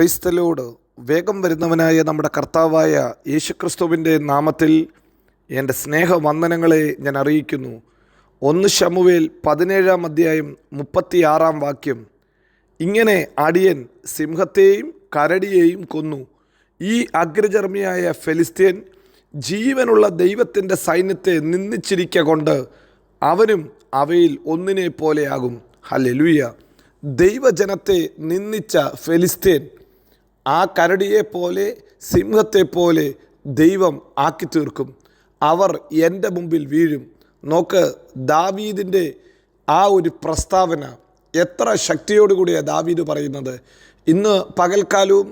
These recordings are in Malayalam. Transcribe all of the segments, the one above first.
Praise the Lord. വേഗം വരുന്നവനായ നമ്മുടെ കർത്താവായ യേശുക്രിസ്തുവിൻ്റെ നാമത്തിൽ എൻ്റെ സ്നേഹവന്ദനങ്ങളെ ഞാൻ അറിയിക്കുന്നു. 1 ശമൂവേൽ 17-ാം അധ്യായം 36-ാം വാക്യം. ഇങ്ങനെ അടിയൻ സിംഹത്തെയും കരടിയെയും കൊന്നു. ഈ അഗ്രചർമ്മിയായ ഫെലിസ്ത്യൻ ജീവനുള്ള ദൈവത്തിൻ്റെ സൈന്യത്തെ നിന്ദിച്ചിരിക്ക കൊണ്ട് അവനും അവയിൽ ഒന്നിനെ പോലെയാകും. ഹല്ലേലൂയ. ദൈവജനത്തെ നിന്ദിച്ച ഫെലിസ്ത്യൻ ആ കരടിയെപ്പോലെ സിംഹത്തെപ്പോലെ ദൈവം ആക്കി തീർക്കും. അവർ എൻ്റെ മുമ്പിൽ വീഴും. നോക്ക്, ദാവീദിൻ്റെ ആ ഒരു പ്രസ്താവന എത്ര ശക്തിയോടുകൂടിയാണ് ദാവീദ് പറയുന്നത്. ഇന്ന് പകൽക്കാലവും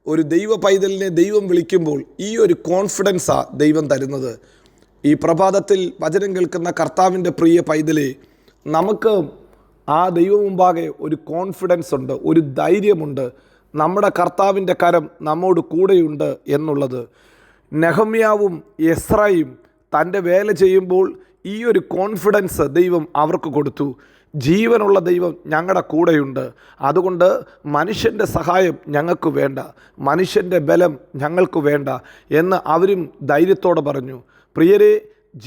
ഒരു ദൈവ പൈതലിനെ ദൈവം വിളിക്കുമ്പോൾ ഈ ഒരു കോൺഫിഡൻസാണ് ദൈവം തരുന്നത്. ഈ പ്രഭാതത്തിൽ വചനം കേൾക്കുന്ന കർത്താവിൻ്റെ പ്രിയ പൈതലെ, നമുക്ക് ആ ദൈവം മുമ്പാകെ ഒരു കോൺഫിഡൻസ് ഉണ്ട്, ഒരു ധൈര്യമുണ്ട്. നമ്മുടെ കർത്താവിൻ്റെ കരം നമ്മോട് കൂടെയുണ്ട് എന്നുള്ളത്. നെഹമ്യാവും എസ്രയും തൻ്റെ വേല ചെയ്യുമ്പോൾ ഈ ഒരു കോൺഫിഡൻസ് ദൈവം അവർക്ക് കൊടുത്തു. ജീവനുള്ള ദൈവം ഞങ്ങളുടെ കൂടെയുണ്ട്, അതുകൊണ്ട് മനുഷ്യൻ്റെ സഹായം ഞങ്ങൾക്ക് വേണ്ട, മനുഷ്യൻ്റെ ബലം ഞങ്ങൾക്ക് വേണ്ട എന്ന് അവരും ധൈര്യത്തോടെ പറഞ്ഞു. പ്രിയരെ,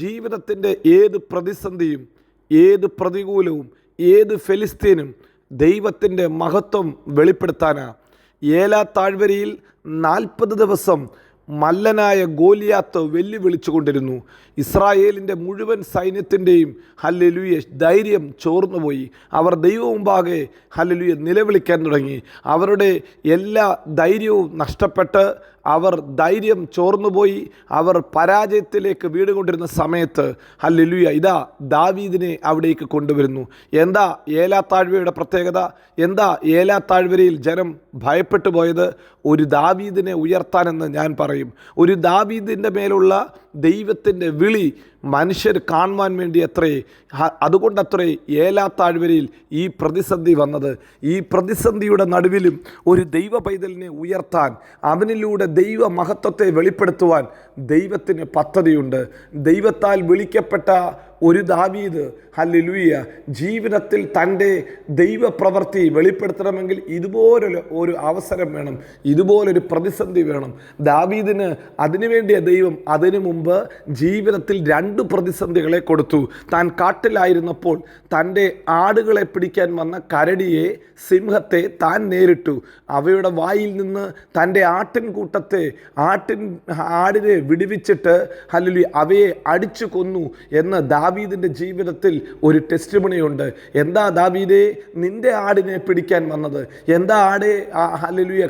ജീവിതത്തിൻ്റെ ഏത് പ്രതിസന്ധിയും, ഏത് പ്രതികൂലവും, ഏത് ഫെലിസ്തീനും ദൈവത്തിൻ്റെ മഹത്വം വെളിപ്പെടുത്താനാണ്. ഏലാ താഴ്വരയിൽ 40 ദിവസം മല്ലനായ ഗോലിയാത്ത് വെല്ലുവിളിച്ചു കൊണ്ടിരുന്നു. ഇസ്രായേലിൻ്റെ മുഴുവൻ സൈന്യത്തിൻ്റെയും ഹല്ലേലൂയ ധൈര്യം ചോർന്നുപോയി. അവർ ദൈവം മുമ്പാകെ ഹല്ലേലൂയ നിലവിളിക്കാൻ തുടങ്ങി. അവരുടെ എല്ലാ ധൈര്യവും നഷ്ടപ്പെട്ട് അവർ ധൈര്യം ചോർന്നുപോയി. അവർ പരാജയത്തിലേക്ക് വീടുകൊണ്ടിരുന്ന സമയത്ത് ഹല്ലേലൂയ ഇതാ ദാവീദിനെ അവിടേക്ക് കൊണ്ടുവരുന്നു. എന്താ ഏലാ താഴ്വരയുടെ പ്രത്യേകത? എന്താ ഏലാ താഴ്വരയിൽ ജനം ഭയപ്പെട്ടു പോയത്? ഒരു ദാവീദിനെ ഉയർത്താനെന്ന് ഞാൻ പറയും. ഒരു ദാവീദിൻ്റെ മേലുള്ള ദൈവത്തിൻ്റെ വിളി മനുഷ്യർ കാണുവാൻ വേണ്ടി അത്രേ, അതുകൊണ്ടത്രേ ഏലാ താഴ്വരയിൽ ഈ പ്രതിസന്ധി വന്നത്. ഈ പ്രതിസന്ധിയുടെ നടുവിലും ഒരു ദൈവ പൈതലിനെ ഉയർത്താൻ, അവനിലൂടെ ദൈവ മഹത്വത്തെ വെളിപ്പെടുത്തുവാൻ ദൈവത്തിന് പദ്ധതിയുണ്ട്. ദൈവത്താൽ വിളിക്കപ്പെട്ട ഒരു ദാവീദ് ഹല്ലേലൂയ ജീവിതത്തിൽ തൻ്റെ ദൈവപ്രവൃത്തി വെളിപ്പെടുത്തണമെങ്കിൽ ഇതുപോലൊരു ഒരു അവസരം വേണം, ഇതുപോലൊരു പ്രതിസന്ധി വേണം. ദാവീദിന് അതിനുവേണ്ടിയ ദൈവം അതിനു മുമ്പ് ജീവിതത്തിൽ 2 പ്രതിസന്ധികളെ കൊടുത്തു. താൻ കാട്ടിലായിരുന്നപ്പോൾ തൻ്റെ ആടുകളെ പിടിക്കാൻ വന്ന കരടിയെ, സിംഹത്തെ താൻ നേരിട്ടു. അവയുടെ വായിൽ നിന്ന് തൻ്റെ ആട്ടിൻകൂട്ടത്തെ ആടിനെ വിടുവിച്ചിട്ട് ഹല്ലേലൂയ അവയെ അടിച്ചു കൊന്നു എന്ന് ദാവീദിൻ്റെ ജീവിതത്തിൽ ഒരു ടെസ്റ്റിമണിയുണ്ട്. എന്താ ദാവീദേ നിൻ്റെ ആടിനെ പിടിക്കാൻ വന്നത്? എന്താ ആടേ ഹല്ലേലൂയ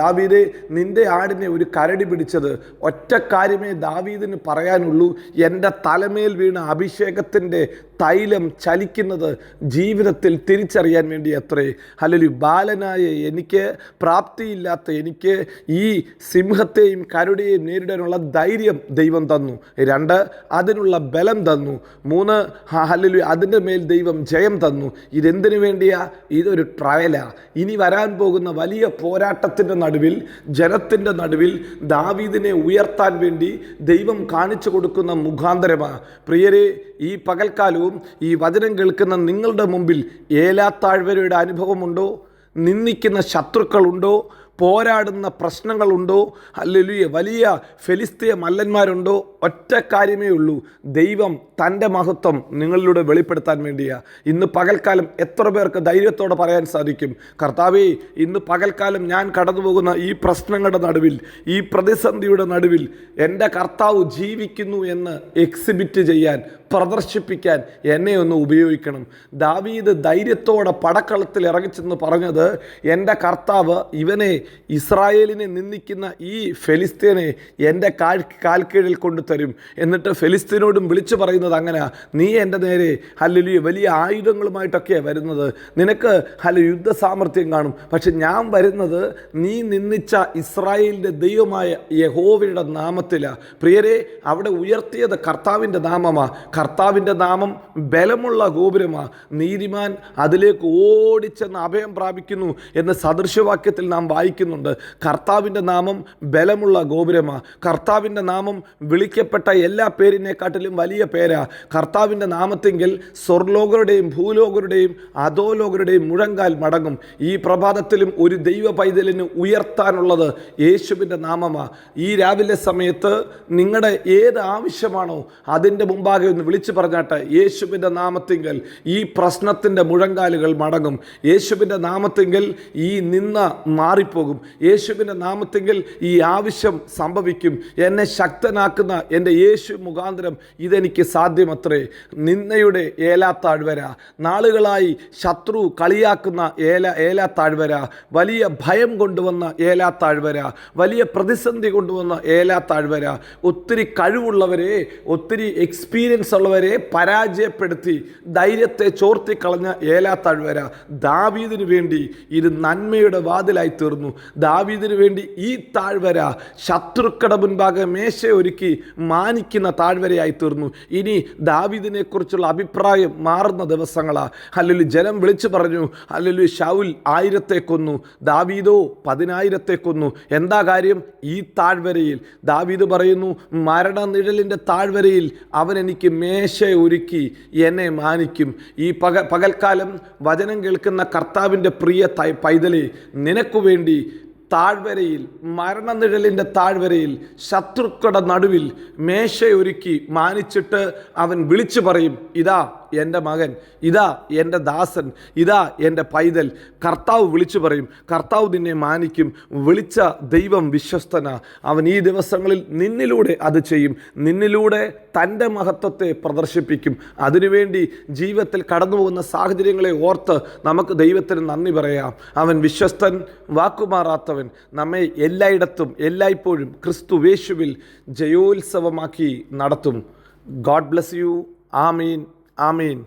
ദാവീദേ നിൻ്റെ ആടിനെ ഒരു കരടി പിടിച്ചത്? ഒറ്റ കാര്യമേ ദാവീദിന് പറയാനുള്ളൂ. എൻ്റെ തലമേൽ വീണ അഭിഷേകത്തിൻ്റെ തൈലം ചലിക്കുന്നത് ജീവിതത്തിൽ തിരിച്ചറിയാൻ വേണ്ടി അത്രേ. ഹല്ലേലൂയ ബാലനായ എനിക്ക്, പ്രാപ്തിയില്ലാത്ത എനിക്ക് ഈ സിംഹത്തെയും കരടിയെയും നേരിടാനുള്ള ധൈര്യം ദൈവം തന്നു. 2 അതിനുള്ള ബലം തന്നു. 3 ഹല്ലേലൂയ അതിൻ്റെ മേൽ ദൈവം ജയം തന്നു. ഇതെന്തിനു വേണ്ടിയാ? ഇതൊരു ട്രയലാ. ഇനി വരാൻ പോകുന്ന വലിയ പോരാട്ടത്തിൻ്റെ നടുവിൽ, ജനത്തിൻ്റെ നടുവിൽ ദാവീദിനെ ഉയർത്താൻ വേണ്ടി ദൈവം കാണിച്ചു കൊടുക്കുന്ന മുഖാന്തരമാണ്. പ്രിയരെ, ഈ പകൽക്കാലവും ഈ വചനം കേൾക്കുന്ന നിങ്ങളുടെ മുമ്പിൽ ഏലാ താഴ്വരയുടെ അനുഭവമുണ്ടോ? നിന്ദിക്കുന്ന ശത്രുക്കളുണ്ടോ? പോരാടുന്ന പ്രശ്നങ്ങളുണ്ടോ? ഹല്ലേലൂയ വലിയ ഫെലിസ്തീയ മല്ലന്മാരുണ്ടോ? ഒറ്റ കാര്യമേ ഉള്ളൂ, ദൈവം തൻ്റെ മഹത്വം നിങ്ങളിലൂടെ വെളിപ്പെടുത്താൻ വേണ്ടിയാണ്. ഇന്ന് പകൽക്കാലം എത്ര പേർക്ക് ധൈര്യത്തോടെ പറയാൻ സാധിക്കും, കർത്താവേ ഇന്ന് പകൽക്കാലം ഞാൻ കടന്നു പോകുന്ന ഈ പ്രശ്നങ്ങളുടെ നടുവിൽ, ഈ പ്രതിസന്ധിയുടെ നടുവിൽ എൻ്റെ കർത്താവ് ജീവിക്കുന്നു എന്ന് എക്സിബിറ്റ് ചെയ്യാൻ, പ്രദർശിപ്പിക്കാൻ എന്നെ ഒന്ന് ഉപയോഗിക്കണം. ദാവീദ് ധൈര്യത്തോടെ പടക്കളത്തിൽ ഇറങ്ങിച്ചെന്ന് പറഞ്ഞത്, എൻ്റെ കർത്താവ് ഇവനെ, ഇസ്രായേലിനെ നിന്ദിക്കുന്ന ഈ ഫെലിസ്തീനെ എൻ്റെ കാൽക്കീഴിൽ കൊണ്ടുതരും. എന്നിട്ട് ഫെലിസ്തീനോടും വിളിച്ചു പറയുന്നത് അങ്ങനെ, നീ എൻ്റെ നേരെ ഹല്ലേലൂയ വലിയ ആയുധങ്ങളുമായിട്ടൊക്കെയാണ് വരുന്നത്, നിനക്ക് യുദ്ധ സാമർഥ്യം കാണും, പക്ഷെ ഞാൻ വരുന്നത് നീ നിന്ദിച്ച ഇസ്രായേലിൻ്റെ ദൈവമായ യഹോവയുടെ നാമത്തിലാണ്. പ്രിയരെ, അവിടെ ഉയർത്തിയത് കർത്താവിൻ്റെ നാമമാണ്. കർത്താവിൻ്റെ നാമം ബലമുള്ള ഗോപുരമാണ്. നീതിമാൻ അതിലേക്ക് ഓടിച്ചെന്ന് അഭയം പ്രാപിക്കുന്നു എന്ന് സദൃശവാക്യത്തിൽ നാം വായിക്കും. വായിക്കുന്നുണ്ട്. കർത്താവിൻ്റെ നാമം ബലമുള്ള ഗോപുരമാണ്. കർത്താവിൻ്റെ നാമം വിളിക്കപ്പെട്ട എല്ലാ പേരിനെക്കാട്ടിലും വലിയ പേരാ. കർത്താവിൻ്റെ നാമത്തെങ്കിൽ സ്വർലോകരുടെയും ഭൂലോകരുടെയും അധോലോകരുടെയും മുഴങ്കാൽ മടങ്ങും. ഈ പ്രഭാതത്തിലും ഒരു ദൈവ പൈതലിന് ഉയർത്താനുള്ളത് യേശുവിൻ്റെ നാമമാണ്. ഈ രാവിലെ സമയത്ത് നിങ്ങളുടെ ഏത് ആവശ്യമാണോ അതിൻ്റെ മുമ്പാകെ ഒന്ന് വിളിച്ചു പറഞ്ഞാട്ടെ. യേശുവിൻ്റെ നാമത്തെങ്കിൽ ഈ പ്രശ്നത്തിൻ്റെ മുഴങ്കാലുകൾ മടങ്ങും. യേശുവിൻ്റെ നാമത്തെങ്കിൽ ഈ നിന്ന മാറിപ്പോകും. യേശുവിൻ്റെ നാമത്തെങ്കിൽ ഈ ആവശ്യം സംഭവിക്കും. എന്നെ ശക്തനാക്കുന്ന എൻ്റെ യേശു മുഖാന്തരം ഇതെനിക്ക് സാധ്യമത്രേ. നിന്നയുടെ ഏലാത്താഴ്വര, നാളുകളായി ശത്രു കളിയാക്കുന്ന ഏലാത്താഴ്വര, വലിയ ഭയം കൊണ്ടുവന്ന ഏലാത്താഴ്വര, വലിയ പ്രതിസന്ധി കൊണ്ടുവന്ന ഏലാത്താഴ്വര, ഒത്തിരി കഴിവുള്ളവരെ, ഒത്തിരി എക്സ്പീരിയൻസ് ഉള്ളവരെ പരാജയപ്പെടുത്തി ധൈര്യത്തെ ചോർത്തിക്കളഞ്ഞ ഏലാത്താഴ്വര ദാവീദിന് വേണ്ടി ഇത് നന്മയുടെ വാതിലായി തീർന്നു. ദാവീദിന് വേണ്ടി ഈ താഴ്വര ശത്രുക്കളുടെ മുൻപാകെ മേശ ഒരുക്കി മാനിക്കുന്ന താഴ്വരയായി തീർന്നു. ഇനി ദാവീദിനെ കുറിച്ചുള്ള അഭിപ്രായം മാറുന്ന ദിവസങ്ങളാണ്. ഹല്ലേലൂയ. ജനം വിളിച്ചു പറഞ്ഞു, ഹല്ലേലൂയ, ശൗൽ 1000 കൊന്നു, ദാവീദോ 10,000 കൊന്നു. എന്താ കാര്യം? ഈ താഴ്വരയിൽ ദാവീദ് പറയുന്നു, മരണനിഴലിൻ്റെ താഴ്വരയിൽ അവൻ എനിക്ക് മേശ ഒരുക്കി എന്നെ മാനിക്കും. ഈ പകൽക്കാലം വചനം കേൾക്കുന്ന കർത്താവിൻ്റെ പ്രിയ പൈതലേ, നിനക്കു വേണ്ടി താഴ്വരയിൽ, മരണനിഴലിൻ്റെ താഴ്വരയിൽ, ശത്രുക്കളുടെ നടുവിൽ മേശയൊരുക്കി മാനിച്ചിട്ട് അവൻ വിളിച്ചു പറയും, ഇതാ എൻ്റെ മകൻ, ഇതാ എൻ്റെ ദാസൻ, ഇതാ എൻ്റെ പൈതൽ. കർത്താവ് വിളിച്ചു പറയും. കർത്താവ് നിന്നെ മാനിക്കും. വിളിച്ച ദൈവം വിശ്വസ്തനാ. അവൻ ഈ ദിവസങ്ങളിൽ നിന്നിലൂടെ അത് ചെയ്യും. നിന്നിലൂടെ തൻ്റെ മഹത്വത്തെ പ്രദർശിപ്പിക്കും. അതിനുവേണ്ടി ജീവിതത്തിൽ കടന്നു പോകുന്ന സാഹചര്യങ്ങളെ ഓർത്ത് നമുക്ക് ദൈവത്തിന് നന്ദി പറയാം. അവൻ വിശ്വസ്തൻ, വാക്കുമാറാത്തവൻ. നമ്മെ എല്ലായിടത്തും എല്ലായ്പ്പോഴും ക്രിസ്തുവേശുവിൽ ജയോത്സവമാക്കി നടത്തും. God bless you. Amin. Amin.